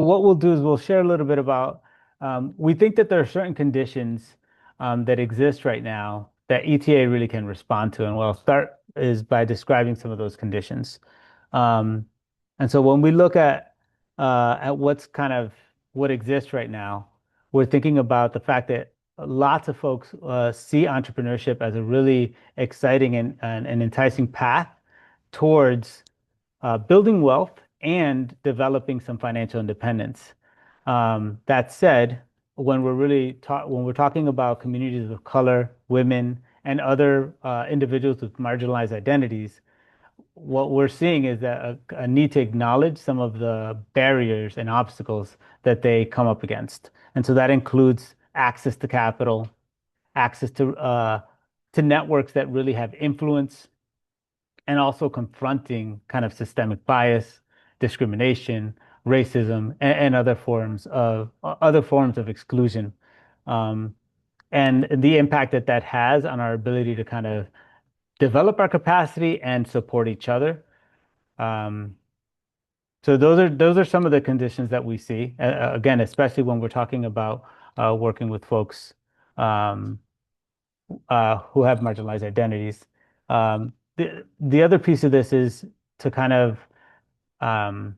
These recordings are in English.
What we'll do is we'll share a little bit about, we think that there are certain conditions that exist right now that ETA really can respond to. And what I'll start is by describing some of those conditions. Um, and so when we look at what's kind of what exists right now, we're thinking about the fact that lots of folks see entrepreneurship as a really exciting and enticing path towards building wealth and developing some financial independence. That said, when we're talking about communities of color, women, and other individuals with marginalized identities, what we're seeing is a need to acknowledge some of the barriers and obstacles that they come up against. And so that includes access to capital, access to networks that really have influence, and also confronting kind of systemic bias, discrimination, racism, and other forms of exclusion, um, and the impact that that has on our ability to kind of develop our capacity and support each other. Um, so those are some of the conditions that we see. Again, especially when we're talking about working with folks um, who have marginalized identities. The other piece of this is to kind of um,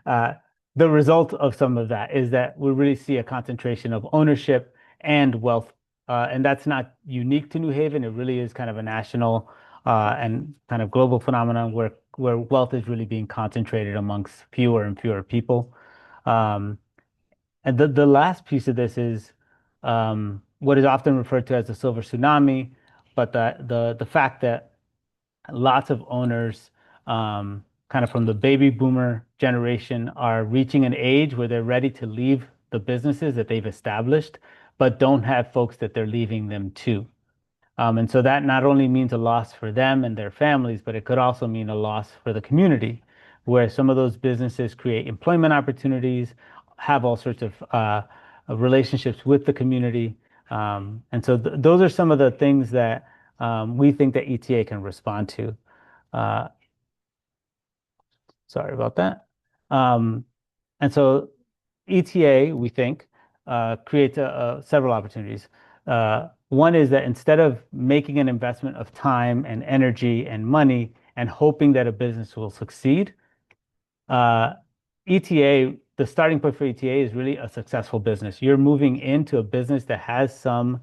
uh, the result of some of that is that we really see a concentration of ownership and wealth, and that's not unique to New Haven. It really is kind of a national and kind of global phenomenon where wealth is really being concentrated amongst fewer and fewer people. Um, and the last piece of this is what is often referred to as the silver tsunami, but the fact that lots of owners, kind of from the baby boomer generation, are reaching an age where they're ready to leave the businesses that they've established, but don't have folks that they're leaving them to. And so that not only means a loss for them and their families, but it could also mean a loss for the community, where some of those businesses create employment opportunities, have all sorts of relationships with the community. And so those are some of the things that we think that ETA can respond to. Uh, Sorry about that. Um, and so ETA, we think, creates several opportunities. One is that instead of making an investment of time and energy and money and hoping that a business will succeed, uh, ETA, the starting point for ETA is really a successful business. You're moving into a business that has some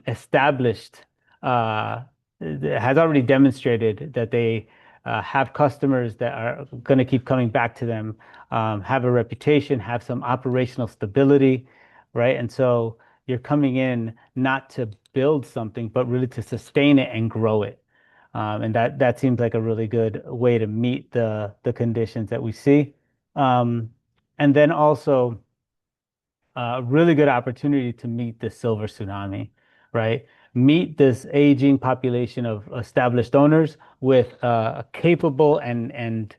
established, has already demonstrated that they have customers that are going to keep coming back to them, have a reputation, have some operational stability, right? And so you're coming in not to build something, but really to sustain it and grow it. And that seems like a really good way to meet the conditions that we see. Um, and then also a really good opportunity to meet the silver tsunami, right? Meet this aging population of established owners with a capable and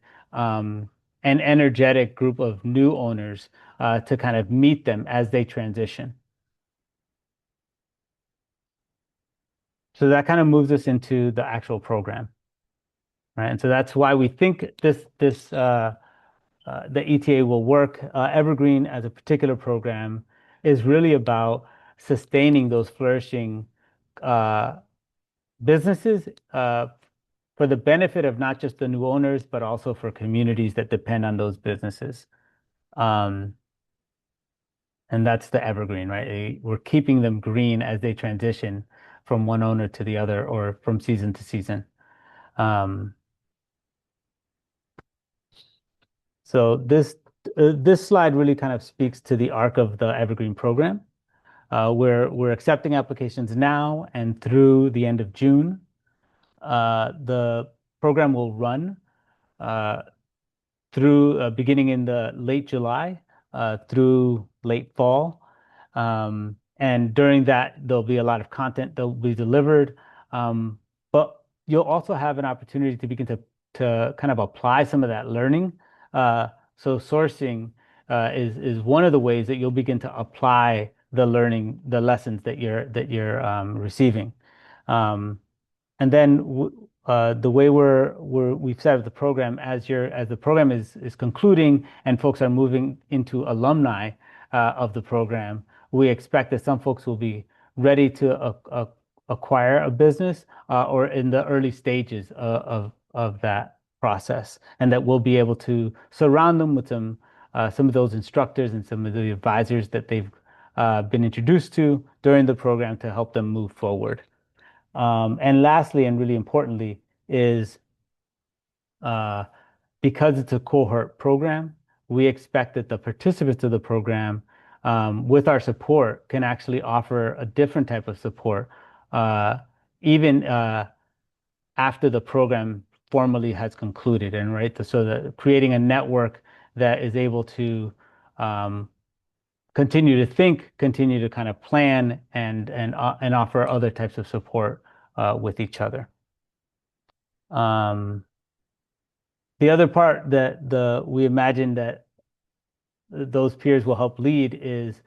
energetic group of new owners to kind of meet them as they transition. So that kind of moves us into the actual program, right? And so that's why we think the ETA will work. Evergreen, as a particular program, is really about sustaining those flourishing uh, businesses for the benefit of not just the new owners, but also for communities that depend on those businesses. Um, and that's the evergreen, right? We're keeping them green as they transition from one owner to the other or from season to season. Um, so this slide really kind of speaks to the arc of the Evergreen program. We're accepting applications now and through the end of June. The program will run uh, through beginning in the late July through late fall. And during that, there'll be a lot of content that will be delivered. But you'll also have an opportunity to begin to kind of apply some of that learning. Uh, so sourcing is one of the ways that you'll begin to apply the learning, the lessons that you're receiving. Um, and then the way we've set up the program as the program is concluding and folks are moving into alumni of the program, we expect that some folks will be ready to acquire a business or in the early stages of that process, and that we'll be able to surround them with some of those instructors and some of the advisors that they've been introduced to during the program to help them move forward. And lastly, and really importantly, is uh, because it's a cohort program, we expect that the participants of the program, with our support, can actually offer a different type of support, uh, even after the program formally has concluded. And right, so that creating a network that is able to um, continue to think, continue to kind of plan, and offer other types of support with each other. Um, the other part that the we imagine that those peers will help lead is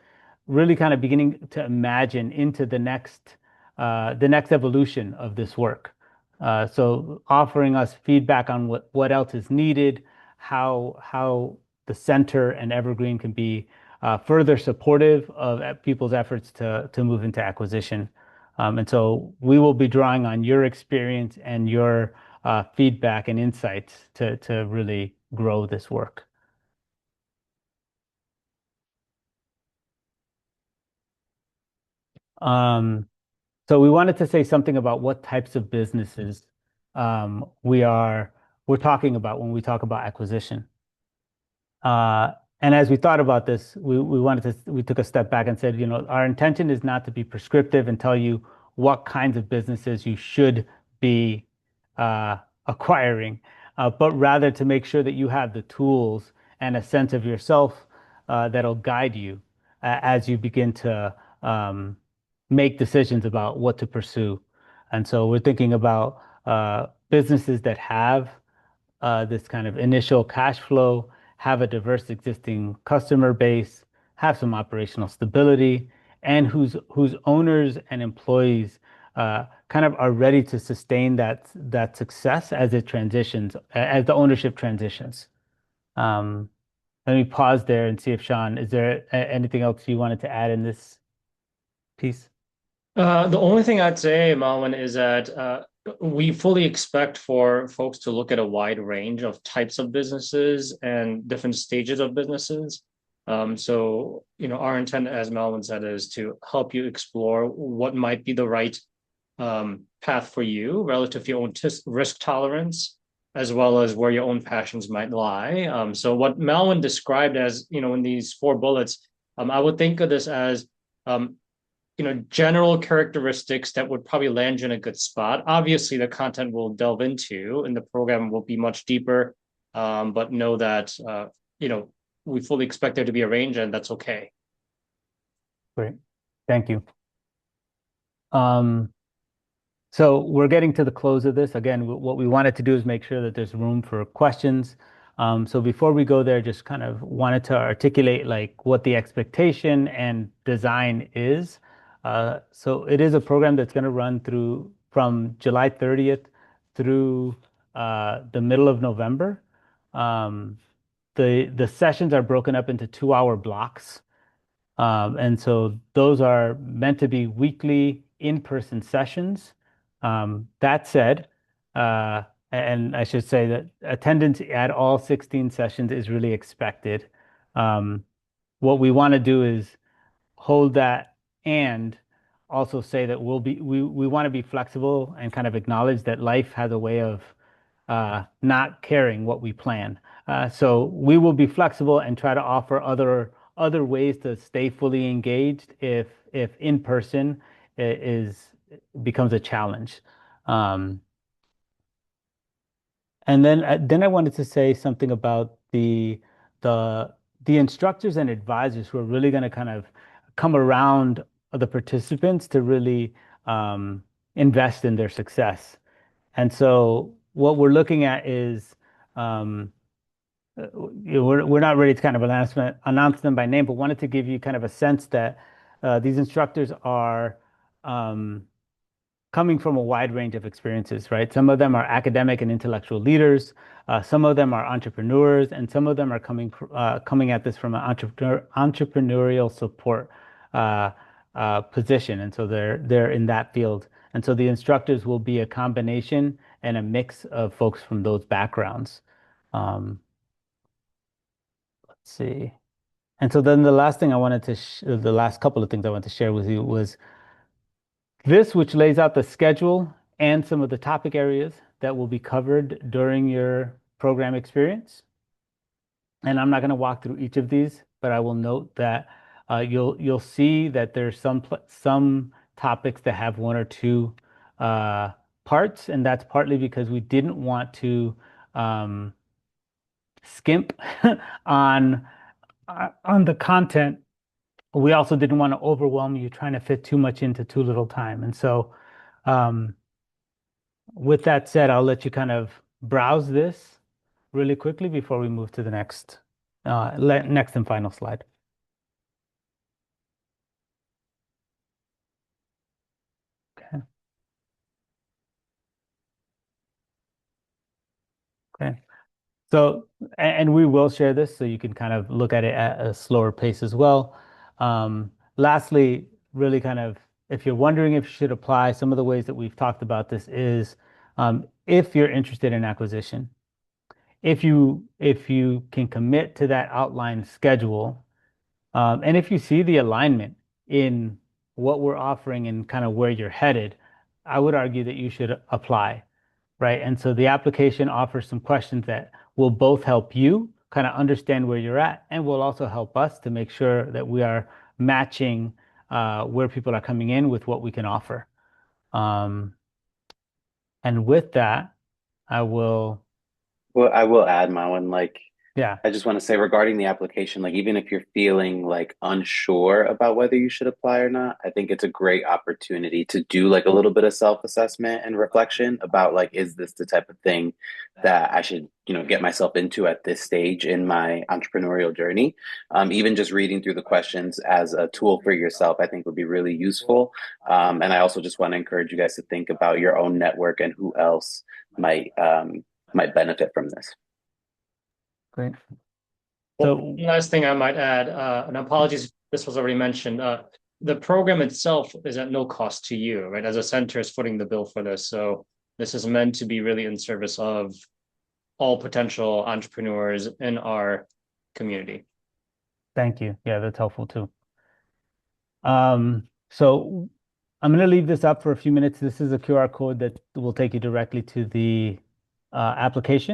really kind of beginning to imagine into the next evolution of this work. So offering us feedback on what else is needed, how the center and Evergreen can be further supportive of people's efforts to move into acquisition. And so we will be drawing on your experience and your feedback and insights to really grow this work. Um, so we wanted to say something about what types of businesses um, we are we're talking about when we talk about acquisition. Uh, and as we thought about this, we took a step back and said, our intention is not to be prescriptive and tell you what kinds of businesses you should be uh, acquiring, but rather to make sure that you have the tools and a sense of yourself that'll guide you as you begin to make decisions about what to pursue. And so we're thinking about businesses that have this kind of initial cash flow, have a diverse existing customer base, have some operational stability, and whose owners and employees kind of are ready to sustain that success as it transitions, as the ownership transitions. Um, Let me pause there and see if Sean, is there anything else you wanted to add in this piece? The only thing I'd say, Malvin, is that we fully expect for folks to look at a wide range of types of businesses and different stages of businesses. Our intent, as Malvin said, is to help you explore what might be the right path for you relative to your own risk tolerance, as well as where your own passions might lie. So what Malvin described as, in these four bullets, I would think of this as um, general characteristics that would probably land you in a good spot. Obviously, the content we'll delve into in the program will be much deeper, but know that we fully expect there to be a range, and that's okay. Great. Thank you. Um, So we're getting to the close of this. Again, what we wanted to do is make sure that there's room for questions. So before we go there, just kind of wanted to articulate like what the expectation and design is. So it is a program that's going to run through from July 30th through the middle of November. Um, the sessions are broken up into 2 hour blocks. And so those are meant to be weekly in-person sessions. That said, and I should say that attendance at all 16 sessions is really expected. Um, what we want to do is hold that and also say that we want to be flexible and kind of acknowledge that life has a way of not caring what we plan. So we will be flexible and try to offer other ways to stay fully engaged if in person is becomes a challenge. Um, and then I wanted to say something about the the instructors and advisors who are really going to kind of come around the participants to really invest in their success. And so what we're looking at is um, we're not ready to kind of announce them by name, but wanted to give you kind of a sense that these instructors are um, coming from a wide range of experiences, right? Some of them are academic and intellectual leaders. Some of them are entrepreneurs, and some of them are coming at this from an entrepreneurial support uh, position, and so they're in that field. And so the instructors will be a combination and a mix of folks from those backgrounds. Let's see. And so then the last thing I wanted to, the last couple of things I wanted to share with you was this, which lays out the schedule and some of the topic areas that will be covered during your program experience. And I'm not going to walk through each of these, but I will note that you'll see that there's some topics that have one or two uh, parts, and that's partly because we didn't want to um, skimp on on the content. We also didn't want to overwhelm you trying to fit too much into too little time. And so, um, with that said, I'll let you kind of browse this really quickly before we move to the next and final slide. Okay. Okay. So, and we will share this so you can kind of look at it at a slower pace as well. Lastly, really kind of, if you're wondering if you should apply, some of the ways that we've talked about this is if you're interested in acquisition, if you can commit to that outline schedule, and if you see the alignment in what we're offering and kind of where you're headed, I would argue that you should apply, right? And so the application offers some questions that will both help you kind of understand where you're at and will also help us to make sure that we are matching where people are coming in with what we can offer. Um, and with that, I will, Well, I will add, Mawan, like yeah, I just want to say regarding the application, like even if you're feeling like unsure about whether you should apply or not, I think it's a great opportunity to do like a little bit of self-assessment and reflection about like, is this the type of thing that I should, get myself into at this stage in my entrepreneurial journey? Even just reading through the questions as a tool for yourself, I think would be really useful. And I also just want to encourage you guys to think about your own network and who else might benefit from this. great. Well, So, one last thing I might add, and apologies if this was already mentioned, the program itself is at no cost to you, right? As a center is footing the bill for this. So this is meant to be really in service of all potential entrepreneurs in our community. thank you. Yeah, that's helpful too. So I'm going to leave this up for a few minutes. This is a QR code that will take you directly to the application.